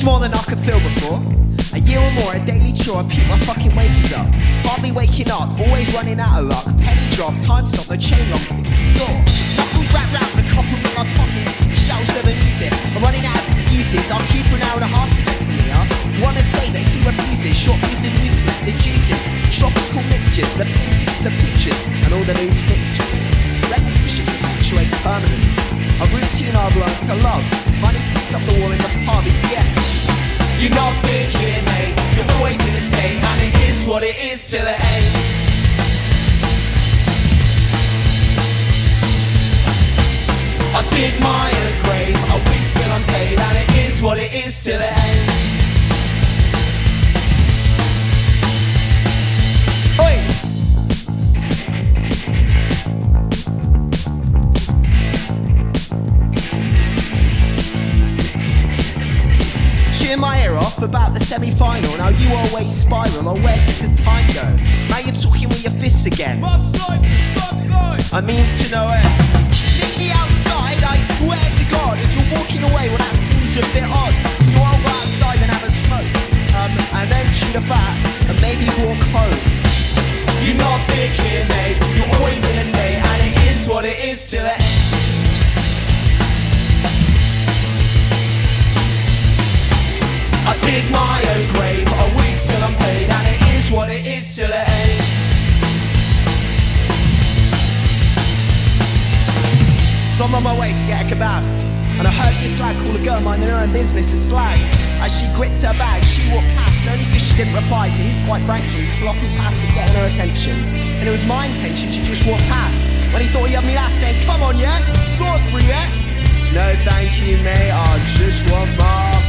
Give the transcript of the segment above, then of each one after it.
more than I could feel before. A year or more, a daily chore, I puke my fucking wages up. Hardly waking up, always running out of luck. Penny drop, time stop, no chain lock, the door. Knuckles wrapped round the copper in my pocket. The shells never use it. I'm running out of excuses. I'll queue for an hour and a half to get to Leah. One estate that he refuses. Short fuse the nuisance, the juices. Tropical mixtures, the paintings, the pictures, and all the loose mixtures. Repetition perpetuates permanence. A routine I've learned to love. Money picks up the wall in the pub, yeah. You're not big here, mate. You're always in a state, and it is what it is till it ain't. I dig my own grave, I wait till I'm paid, and it is what it is till it ain't. Oi! Cheer my ear off about the semi-final. Now you always spiral, or where does the time go? Now you're talking with your fists again. Bobslide, A means to no end. Sticky outside, I swear to God, as you're walking away, well that seems a bit odd. So I'll go outside and have a smoke, and then shoot a bat, and maybe walk home. You're not big here, mate. You're always in a state, and it is what it is till it ends. I dig my own grave, I wait till I'm paid, and it is what it is till it ends. So I'm on my way to get a kebab, and I heard this lad call a girl minding her own business a slag. As she gripped her bag, she walked past, only because she didn't reply to his quite frankly sloppy passive getting her attention. And it was my intention to just walk past, when he thought he had me last saying, come on yeah, Salisbury yeah? No thank you mate, I just want more.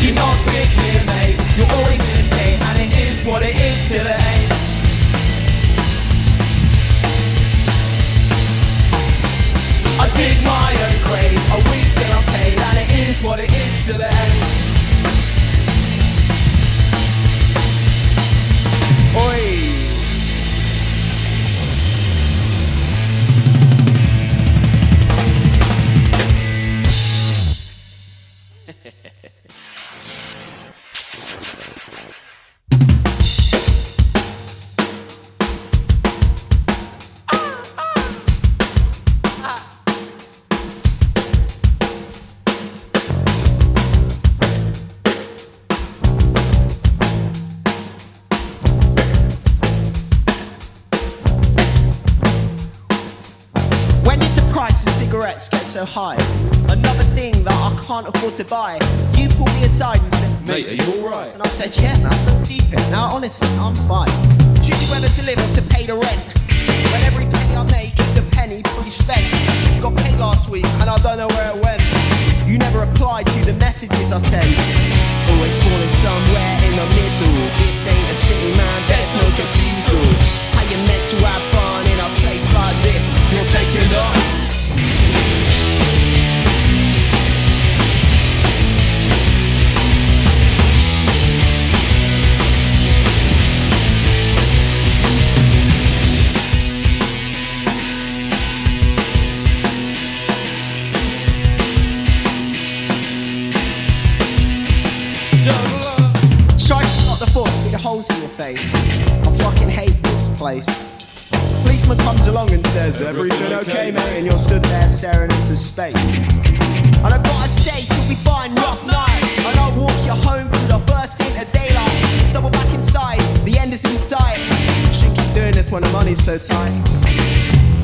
You're not big here mate, you're always in a state, and it is what it is till it ain't. I dig my own grave, I wait till I'm paid, and it is what it is till it ends. Oi! Get so high. Another thing that I can't afford to buy. You pulled me aside and said, mate, are you alright? And I said, yeah man, deep in. Now honestly, I'm fine. Choosing whether to live or to pay the rent. When every penny I make is a penny fully spent. Got paid last week and I don't know where it went. You never replied to the messages I sent. Always falling somewhere in the middle. This ain't a city man, there's no cathedral. How you meant to have fun in a place like this? You're taking off. Holes in your face. I fucking hate this place. Policeman comes along and says, everything okay mate? And you're stood there staring into space. And I gotta say, you'll be fine, rough night. And I'll walk you home through the burst into daylight. Stumble back inside, the end is in sight. Shouldn't keep doing this when the money's so tight.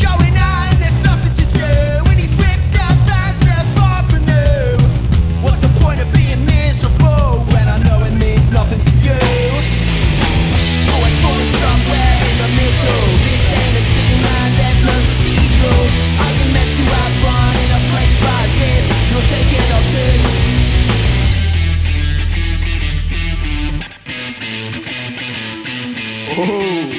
Going out and there's nothing to do. When he's ripped out fans are far from new. What's the point of being miserable when I know it means nothing to you? Somewhere in the middle, this ain't a city man, there's no cathedral. Are you meant to have fun in a place like this? You're taking a piss. Oh.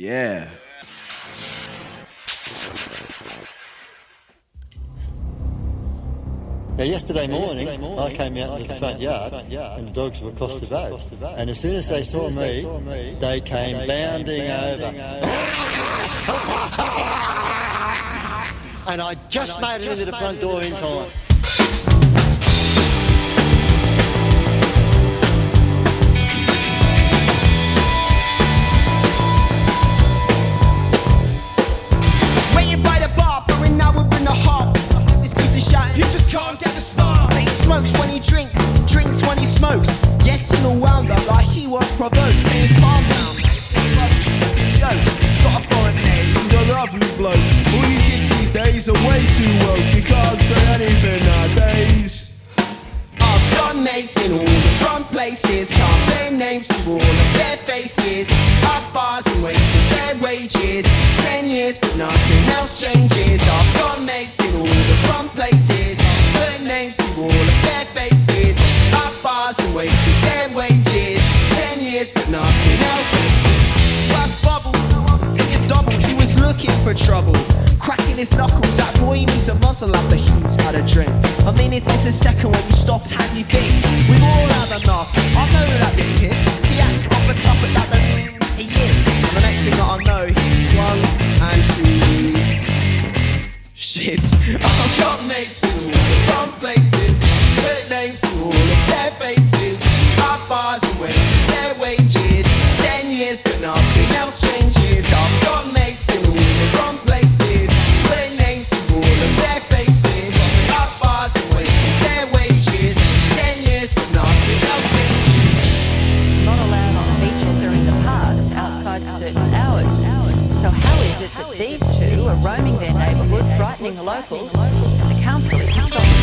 Yeah. Now, yesterday morning, I came out into the front yard and the dogs were across the road. And as soon as they saw me, they came bounding over. And I just made it into the front door in time. Waiting by the bar, for an hour and a half. This piece of shit, you just can't get the start. He smokes when he drinks, drinks when he smokes. Getting all wound up like he was provoked. Saying calm down, joke. Got a foreign name, he's a lovely bloke. All you kids these days are way too woke. You can't say anything nowadays. I've got mates in all the wrong places. Can't name names to all of their faces. Up bars and wasting their wages. 10 years but nothing else changes. I've got mates in all the wrong places. Put names to all of their faces. Up bars and wasting their wages. 10 years but nothing else changes. Black bubble, take a double. He was looking for trouble. Cracking his knuckles, that boy needs a muzzle after he's had a drink. I mean it is a second when you stop and you think. We've all had enough, I know that you're pissed. He acts proper tough but that don't mean he is. The next thing that I know, he's swung and free. Shit, I've got mates in all the wrong places. Put names to all of their faces. Up bars and wasting their wages. 10 years but nothing else changes. I've got mates in all the wrong places. Put names to all of their faces. Up bars and wasting their wages. 10 years but nothing else changes. Not allowed on beaches or in the parks outside certain hours. So how is it that these two are roaming their neighbourhood, frightening the locals, and the council isn't stopping them?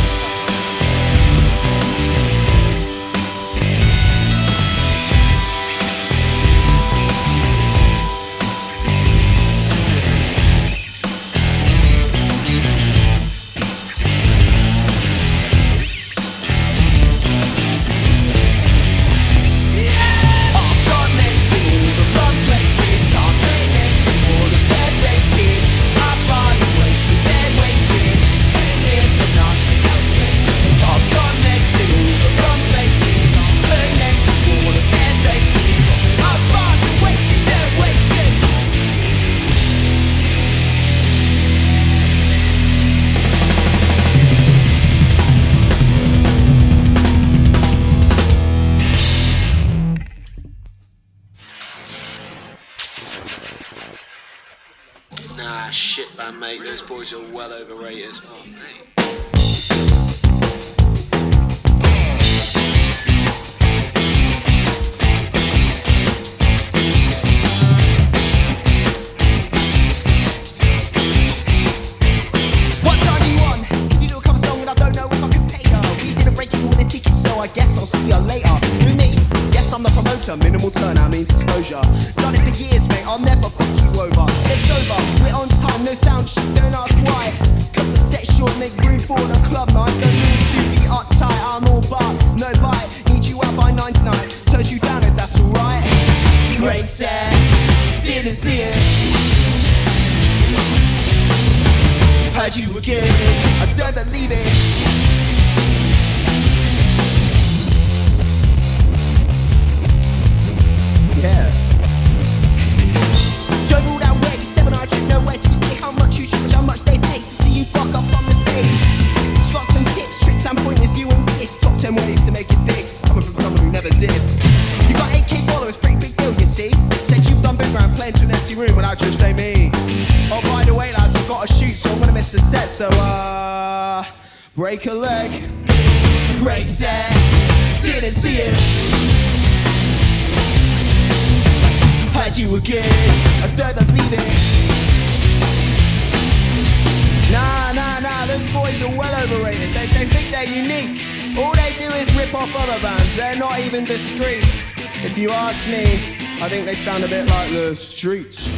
Nah, shit, man, mate. Those boys are well overrated. Oh, mate. What time do you want? Can you do a cover song and I don't know if I can pay her? We didn't break all the tickets, so I guess I'll see her later. Who, me? Yes, I'm the promoter. Minimal turnout means exposure. Done it for years, mate. I'll never fuck you over. It's over. We're on time. No sound shit. Don't ask why. Cut the set short. Make room for the club night. Don't need to be uptight. I'm all bar. No bite. Need you out by 9 tonight. Turns you down if that's alright. Great set. Didn't see it. Heard you were good. I don't believe it. Yeah. Drove all that way, 7 I didn't know where to stay. How much you charge, how much they pay to see you fuck up on the stage. Got some tips, tricks and pointers you insist. Top 10 ways to make it big, coming from someone who never did. You got 8K followers, pretty big deal, you see. Said you've done big round, playing to an empty room without just name me. Oh, by the way, lads, I've got to shoot, so I'm gonna miss the set. So, break a leg. Great set, didn't see it. Heard you were good, I don't believe it. Nah, those boys are well overrated. They think they're unique. All they do is rip off other bands. They're not even discreet. If you ask me, I think they sound a bit like the Streets.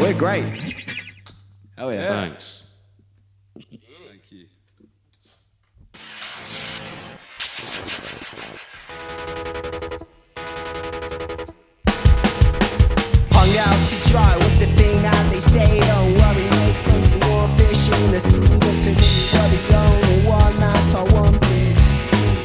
We're great. Hell yeah. Thanks. Thank you. Hung out to dry was the thing that they say. Don't worry, mate, plenty more fish in the sea. But to me, you're the only one that I wanted.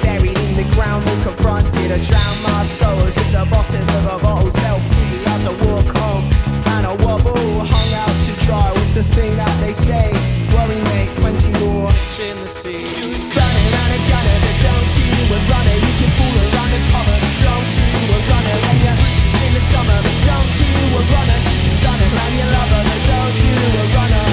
Buried in the ground and confronted. I drowned my sorrows at the bottom of a bottle. Self-pity as I walk home and I wobble. Hung out to dry was the thing that they say. Worry, mate, plenty more fish in the sea. Stunning and a gunner, but don't do a runner. You can fool around and cover, but don't do a runner. When you're in the summer, but don't do a runner. She's a stunner, man, you love her, but don't do a runner.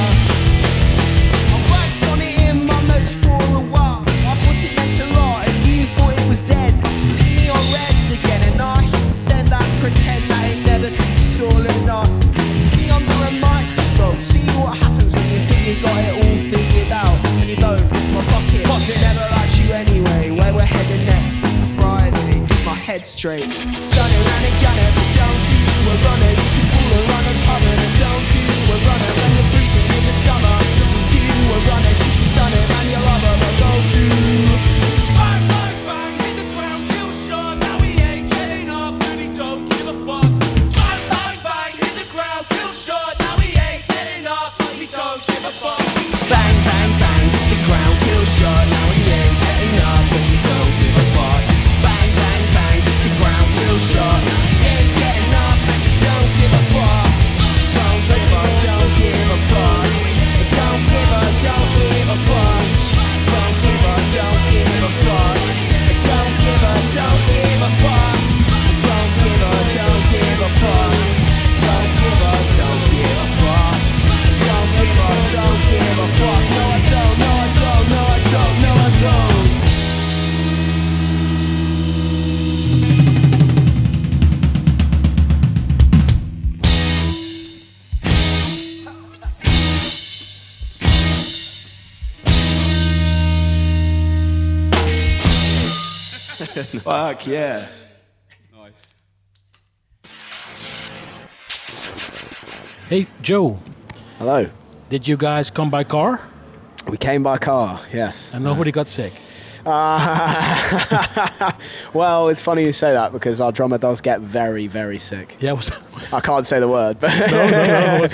I worked on it in my notes for a while. I thought it meant a lot, and you thought it was dead. Leave me on rest again, and I said that pretend that it never seems at all and not. It's me under a microscope. See what happens when you think you got it all figured out, and you don't. My pocket never likes you anyway. Where we're heading next? Friday. Keep my head straight. Stunning and a gunner, but don't do a runner. You can fool a runner, cover, and don't do a runner. When you're breathing in the summer, don't do a runner. She's a stunner, man, you love her, but go through. Bang, bang, bang, hit the ground, kill shot. Now we ain't getting up, really don't give a fuck. Bang, bang, bang, hit the ground, kill shot. Now we ain't getting up, really don't give a fuck. Bang, bang, bang, hit the ground, kill shot. Now we ain't getting up, but we don't give a fuck. Bang, bang, bang, hit the ground, kill shot. Ain't getting up, and we don't give a fuck. Don't give a, don't give a fuck. Don't give a, don't give a fuck. Don't give a, don't give a fuck. Don't give a, don't give a fuck. Don't give a, don't give a fuck. Don't give a, don't give a fuck. Don't give a, don't give a fuck. No, I don't, no, I don't, no, I don't, no, I don't. Fuck yeah. Nice. Hey, Joe, Hello. did you guys come by car? We came by car, yes. And nobody got sick? Well, it's funny you say that because our drummer does get very, very sick. Yeah, was I can't say the word, but no.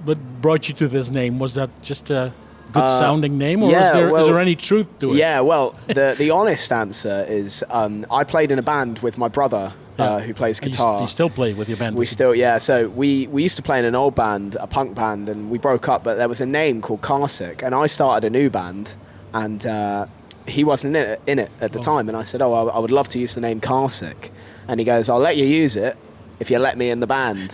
But brought you to this name, was that just a good sounding name, or yeah, is there any truth to it? yeah. Well, the honest answer is I played in a band with my brother who plays And guitar. You still play with your band? We still, yeah. So we used to play in an old band, a punk band, and we broke up. But there was a name called Carsick, and I started a new band, and he wasn't in it at the time. And I said, I would love to use the name Carsick, and he goes, I'll let you use it if you let me in the band.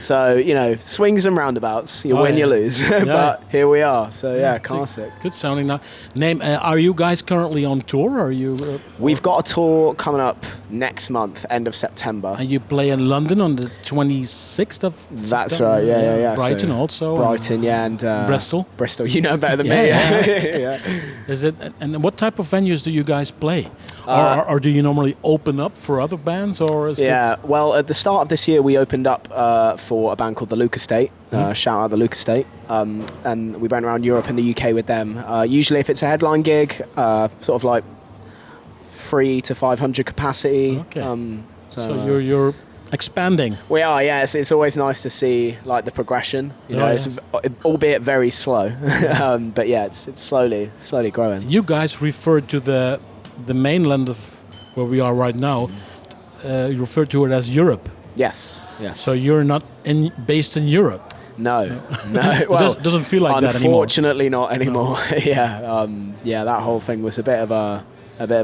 So, you know, swings and roundabouts. You win, you lose. But here we are. So, yeah, Carsick. Good sounding name. Are you guys currently on tour? Are you? We've got a tour coming up next month, end of September. And you play in London on the 26th of That's September? right, yeah. Brighton So, also. Brighton, and Bristol. Bristol, you know better than me. Yeah. Is it? And what type of venues do you guys play? Or do you normally open up for other bands, or is well, at the start of this year, we opened up for a band called the Luke Estate. Shout out the Luke Estate. And we went around Europe and the UK with them. Usually, if it's a headline gig, sort of like 300 to 500 capacity. Okay. So you're expanding. We are, yeah. It's always nice to see like the progression. You know, it's, albeit very slow, but yeah, it's slowly growing. You guys referred to the mainland of where we are right now. You refer to it as Europe. Yes. So you're not based in Europe. No. Well, it doesn't feel like that anymore. Unfortunately, not anymore. Yeah. That whole thing was a bit of a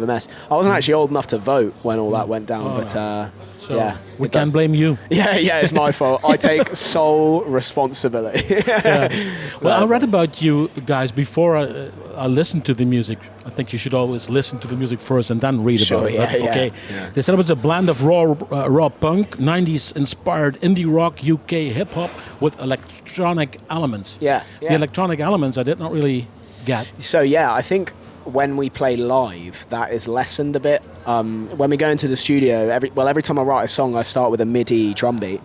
mess. I wasn't actually old enough to vote when all that went down, but so yeah, we can't blame you. Yeah, it's my fault. I take sole responsibility. Well, I read about you guys before I listened to the music. I think you should always listen to the music first and then read about it. Okay. Yeah. They said it was a blend of raw punk, 90s inspired indie rock, UK hip hop with electronic elements. Yeah. The electronic elements I did not really get. So yeah, I think when we play live, that is lessened a bit. When we go into the studio, every time I write a song, I start with a MIDI drum beat,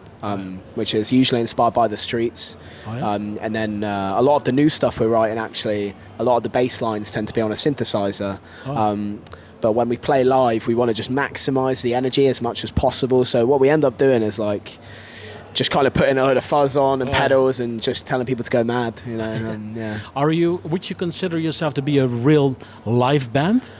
which is usually inspired by the streets. Oh, yes. And then a lot of the new stuff we're writing, actually, a lot of the bass lines tend to be on a synthesizer. But when we play live, we want to just maximize the energy as much as possible. So what we end up doing is like just kind of putting a load of fuzz on and pedals and just telling people to go mad, you know. And, Would you consider yourself to be a real live band?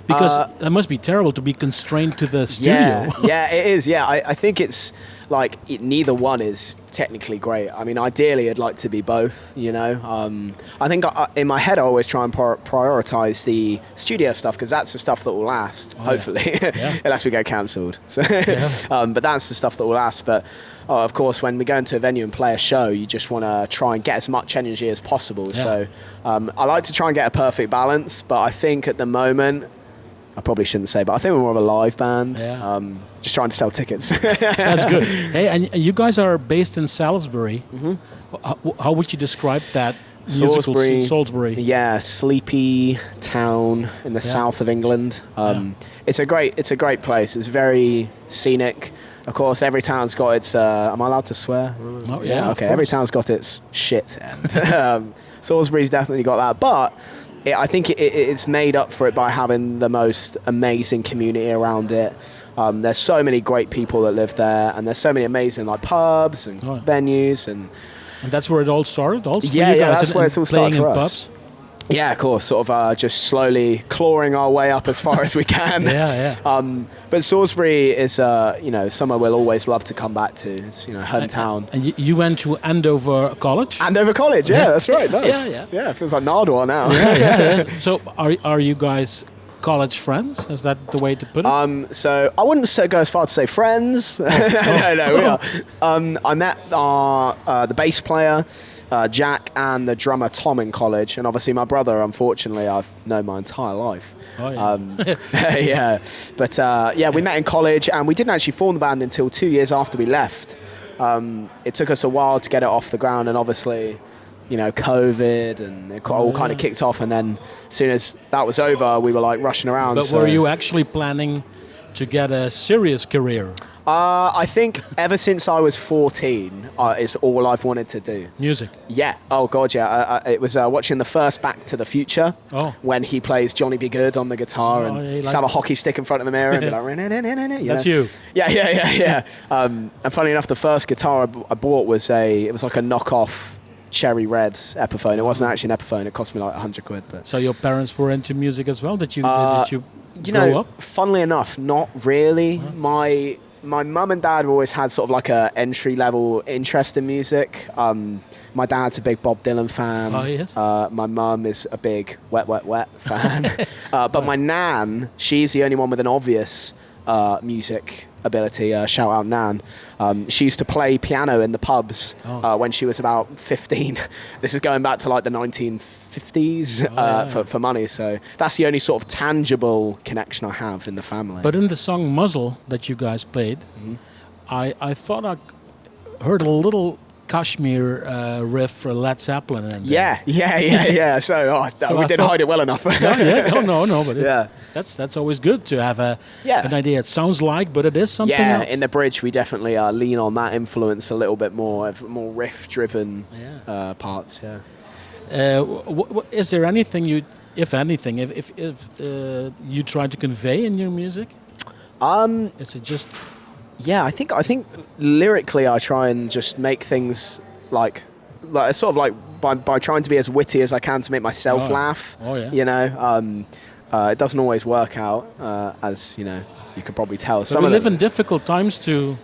Because it must be terrible to be constrained to the studio. Yeah, it is. Yeah, I think it's like neither one is technically great. I mean, ideally, I'd like to be both. You know, I think in my head, I always try and prioritize the studio stuff because that's the stuff that will last. Hopefully, unless we get cancelled. So, but that's the stuff that will last. But of course, when we go into a venue and play a show, you just want to try and get as much energy as possible. So I like to try and get a perfect balance. But I think at the moment, I probably shouldn't say, but I think we're more of a live band. Just trying to sell tickets. That's good. Hey, and you guys are based in Salisbury. How would you describe that musical scene? Salisbury. Yeah, sleepy town in the south of England. It's a great place. It's very scenic. Of course, every town's got its. Am I allowed to swear? Oh, yeah. Okay. Every town's got its shit, and Salisbury's definitely got that, but. I think it's made up for it by having the most amazing community around it. There's so many great people that live there, and there's so many amazing like pubs and venues, and that's where it all started. Also, that's where it's all started for us. Pubs? Yeah, of course, sort of just slowly clawing our way up as far as we can. But Salisbury is, somewhere we'll always love to come back to. It's, hometown. And you went to Andover College? Andover College, that's right. Nice. Yeah, it feels like Nardwar now. So are you guys college friends? Is that the way to put it? So I wouldn't go as far to say friends. No, we are. I met the bass player, Jack, and the drummer Tom in college, and obviously my brother, unfortunately, I've known my entire life. But we met in college, and we didn't actually form the band until 2 years after we left. It took us a while to get it off the ground, and obviously, COVID, and it all kind of kicked off, and then as soon as that was over, we were like rushing around. But were you actually planning to get a serious career? I think ever since I was 14, it's all I've wanted to do. Music? Yeah. Oh, God, yeah. It was watching the first Back to the Future when he plays Johnny B. Good on the guitar and just have a hockey stick in front of the mirror and be like... That's you. Yeah. And funny enough, the first guitar I bought was like a knockoff Cherry Red Epiphone. It wasn't actually an Epiphone. It cost me like £100. But so your parents were into music as well? Did you grow up? Funnily enough, not really. My mum and dad always had sort of like a entry-level interest in music. My dad's a big Bob Dylan fan. Oh, yes. My mum is a big Wet, Wet, Wet fan. But my nan, she's the only one with an obvious music ability. Shout out Nan. She used to play piano in the pubs when she was about 15. This is going back to like the 1950s for money. So that's the only sort of tangible connection I have in the family. But in the song Muzzle that you guys played, I thought I heard a little Kashmir riff for Led Zeppelin. And yeah. So we didn't hide it well enough. But that's always good to have an idea. It sounds like, but it is something else. In the bridge, we definitely lean on that influence a little bit more riff-driven parts. Is there anything you, if anything, if you try to convey in your music? Is it just... Yeah, I think lyrically I try and just make things like sort of like by trying to be as witty as I can to make myself laugh. It doesn't always work out, as you could probably tell. But we live in difficult times to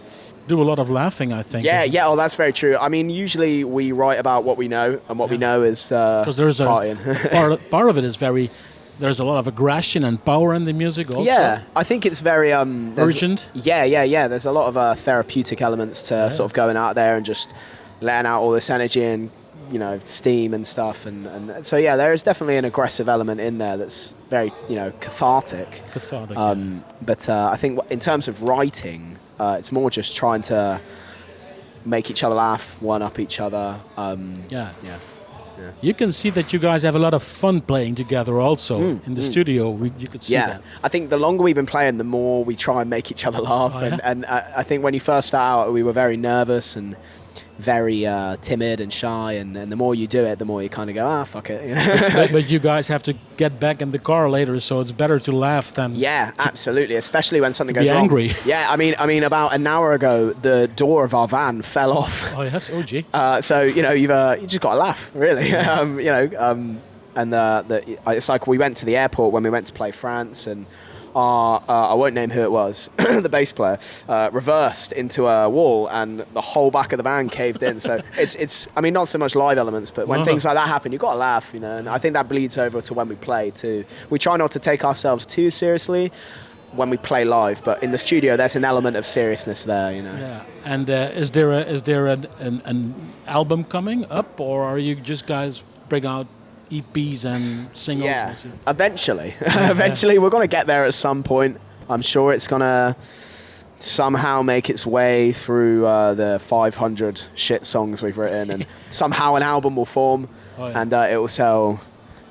do a lot of laughing, I think. Yeah, well, that's very true. I mean, usually we write about what we know, and what we know is because there's partying. part of it is very... There's a lot of aggression and power in the music also. Yeah, I think it's very... urgent? Yeah. There's a lot of therapeutic elements to sort of going out there and just letting out all this energy and, steam and stuff. And so, there is definitely an aggressive element in there that's very, cathartic. But I think in terms of writing, it's more just trying to make each other laugh, one-up each other. You can see that you guys have a lot of fun playing together also in the studio. You could see that. I think the longer we've been playing, the more we try and make each other laugh. And I think when you first start out, we were very nervous and very timid and shy. And the more you do it, the more you kind of go, fuck it. You know? but you guys have to get back in the car later, so it's better to laugh than absolutely, especially when something goes wrong. Angry. Yeah, I mean, about an hour ago, the door of our van fell off. Oh yes, oh gee. So you just got to laugh, really. It's like we went to the airport when we went to play France, and I won't name who it was, the bass player, reversed into a wall, and the whole back of the van caved in. So it's I mean, not so much live elements, but when things like that happen, you've got to laugh, and I think that bleeds over to when we play too. We try not to take ourselves too seriously when we play live, but in the studio there's an element of seriousness there, Yeah. And is there an album coming up, or are you just guys bring out EPs and singles? Yeah, eventually. Eventually we're going to get there at some point. I'm sure it's going to somehow make its way through the 500 shit songs we've written, and somehow an album will form, and it will sell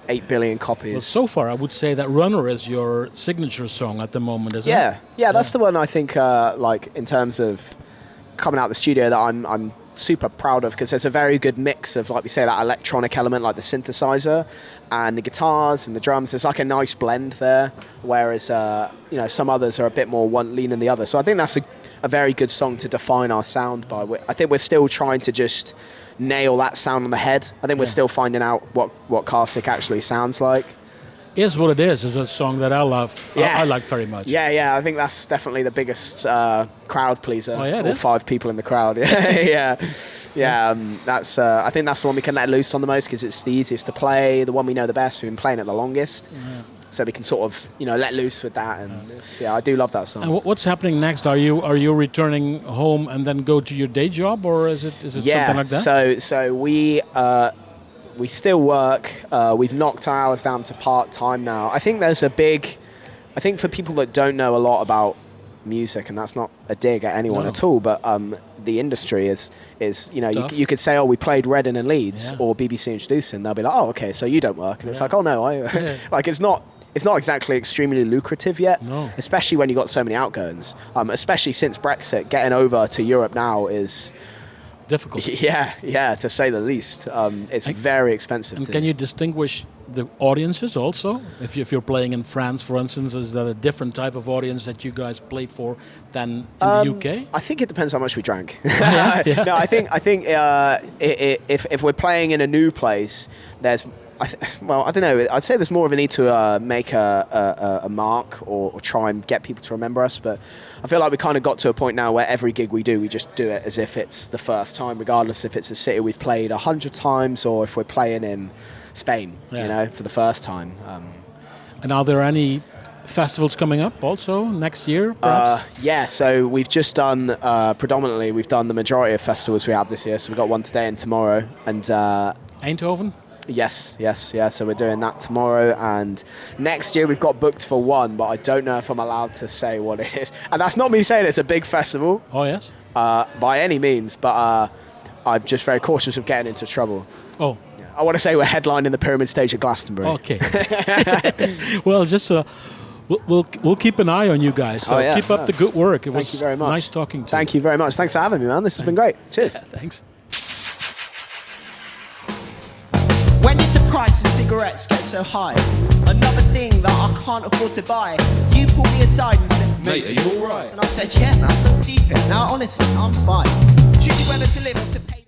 8 billion copies. Well, so far I would say that Runner is your signature song at the moment, isn't it? Yeah, that's the one I think, like, in terms of coming out of the studio, that I'm super proud of, because there's a very good mix of, like we say, that electronic element, like the synthesizer and the guitars and the drums. There's like a nice blend there, whereas some others are a bit more one lean than the other. So I think that's a very good song to define our sound by. I think we're still trying to just nail that sound on the head. I think we're still finding out what Carsick actually sounds like. Is What It Is a song that I love. I like very much. Yeah, I think that's definitely the biggest crowd pleaser. Oh, yeah, all 5 people in the crowd. That's I think that's the one we can let loose on the most, because it's the easiest to play, the one we know the best, we've been playing it the longest. So we can sort of, let loose with that, and I do love that song. And what's happening next? Are you returning home and then go to your day job, or is it something like that? So we still work. We've knocked our hours down to part-time now. I think for people that don't know a lot about music, and that's not a dig at anyone at all, but the industry is you could say, we played Reading and Leeds or BBC Introducing. They'll be like, okay, so you don't work, and it's like, oh no, like it's not exactly extremely lucrative yet, especially when you got so many outgoings. Especially since Brexit, getting over to Europe now is difficult. Yeah, to say the least. It's very expensive. And can you distinguish the audiences also? If you're playing in France, for instance, is that a different type of audience that you guys play for than in the UK? I think it depends how much we drank. No, I think if we're playing in a new place, there's I don't know. I'd say there's more of a need to make a mark or try and get people to remember us. But I feel like we kind of got to a point now where every gig we do, we just do it as if it's the first time, regardless if it's a city we've played 100 times or if we're playing in Spain, for the first time. And are there any festivals coming up also next year, perhaps? So we've just done, predominantly, we've done the majority of festivals we have this year. So we've got one today and tomorrow. And Eindhoven? Yes. So we're doing that tomorrow, and next year we've got booked for one, but I don't know if I'm allowed to say what it is. And that's not me saying it's a big festival. Oh yes. By any means, but I'm just very cautious of getting into trouble. Oh. I want to say we're headlining the Pyramid Stage at Glastonbury. Okay. Well, just we'll keep an eye on you guys. So keep up the good work. It was very much. Nice talking to you. Thank you very much. Thanks for having me, man. This has been great. Cheers. Yeah, thanks. When did the price of cigarettes get so high? Another thing that I can't afford to buy. You pulled me aside and said, Mate, are you alright? And I said, yeah, man, deep in. Now, honestly, I'm fine. Choosing whether to live or to